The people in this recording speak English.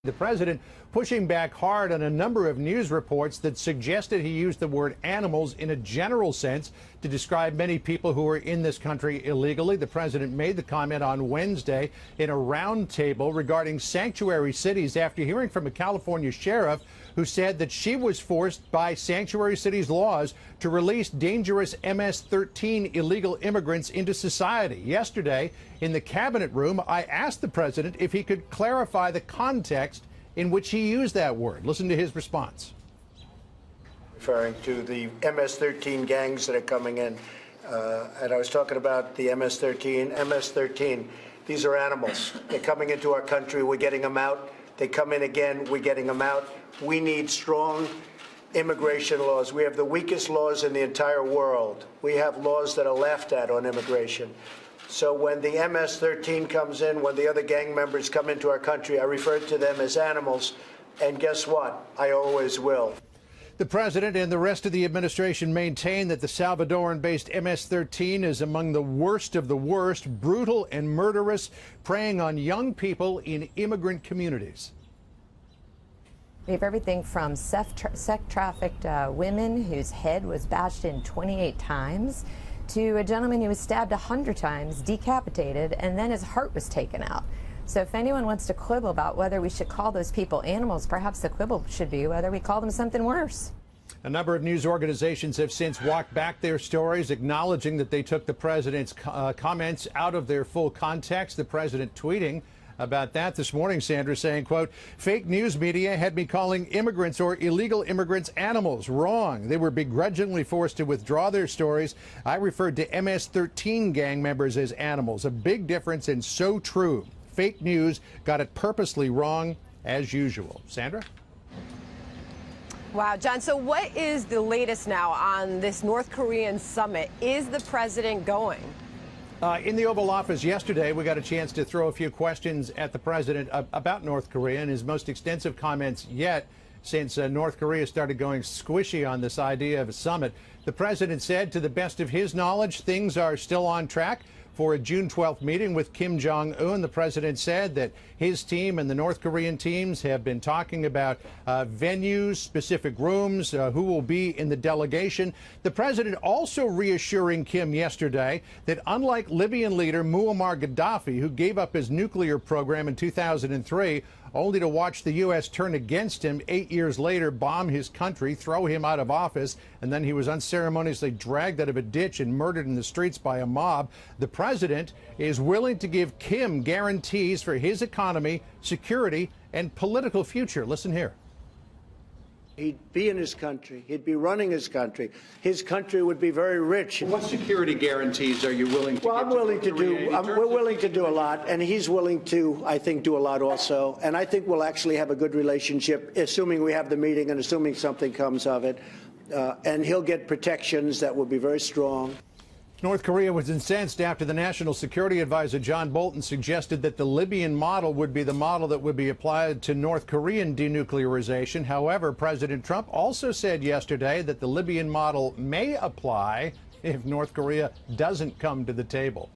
The president pushing back hard on a number of news reports that suggested he used the word animals in a general sense to describe many people who are in this country illegally. The president made the comment on Wednesday in a roundtable regarding sanctuary cities after hearing from a California sheriff who said that she was forced by sanctuary cities laws to release dangerous MS-13 illegal immigrants into society. Yesterday, in the cabinet room, I asked the president if he could clarify the context in which he used that word. Listen to his response. Referring to the MS-13 gangs that are coming in. And I was talking about the MS-13. MS-13, these are animals. They're coming into our country. We're getting them out. They come in again. We're getting them out. We need strong immigration laws. We have the weakest laws in the entire world. We have laws that are laughed at on immigration. So when the MS-13 comes in, when the other gang members come into our country, I refer to them as animals. And guess what? I always will. The president and the rest of the administration maintain that the Salvadoran-based MS-13 is among the worst of the worst, brutal and murderous, preying on young people in immigrant communities. We have everything from sex-trafficked women whose head was bashed in 28 times to a gentleman who was stabbed 100 times, decapitated, and then his heart was taken out. So if anyone wants to quibble about whether we should call those people animals, perhaps the quibble should be whether we call them something worse. A number of news organizations have since walked back their stories, acknowledging that they took the president's comments out of their full context. The president tweeting about that this morning, Sandra, saying, quote, fake news media had me calling immigrants or illegal immigrants animals. Wrong. They were begrudgingly forced to withdraw their stories. I referred to MS-13 gang members as animals. A big difference and so true. Fake news got it purposely wrong, as usual. Sandra? Wow, John, so what is the latest now on this North Korean summit? Is the president going? In the Oval Office yesterday, we got a chance to throw a few questions at the president about North Korea and his most extensive comments yet since North Korea started going squishy on this idea of a summit. The president said, to the best of his knowledge, things are still on track for a June 12th meeting with Kim Jong-un. The president said that his team and the North Korean teams have been talking about venues, specific rooms, who will be in the delegation. The president also reassuring Kim yesterday that unlike Libyan leader Muammar Gaddafi, who gave up his nuclear program in 2003, only to watch the U.S. turn against him 8 years later, bomb his country, throw him out of office, and then he was unceremoniously dragged out of a ditch and murdered in the streets by a mob. The president is willing to give Kim guarantees for his economy, security, and political future. Listen here. He'd be in his country. He'd be running his country. His country would be very rich. What security guarantees are you willing to Well, I'm willing to do. We're willing to do a lot, and he's willing to, I think, do a lot also. And I think we'll actually have a good relationship, assuming we have the meeting and assuming something comes of it. And he'll get protections that will be very strong. North Korea was incensed after the National Security Advisor John Bolton suggested that the Libyan model would be the model that would be applied to North Korean denuclearization. However, President Trump also said yesterday that the Libyan model may apply if North Korea doesn't come to the table.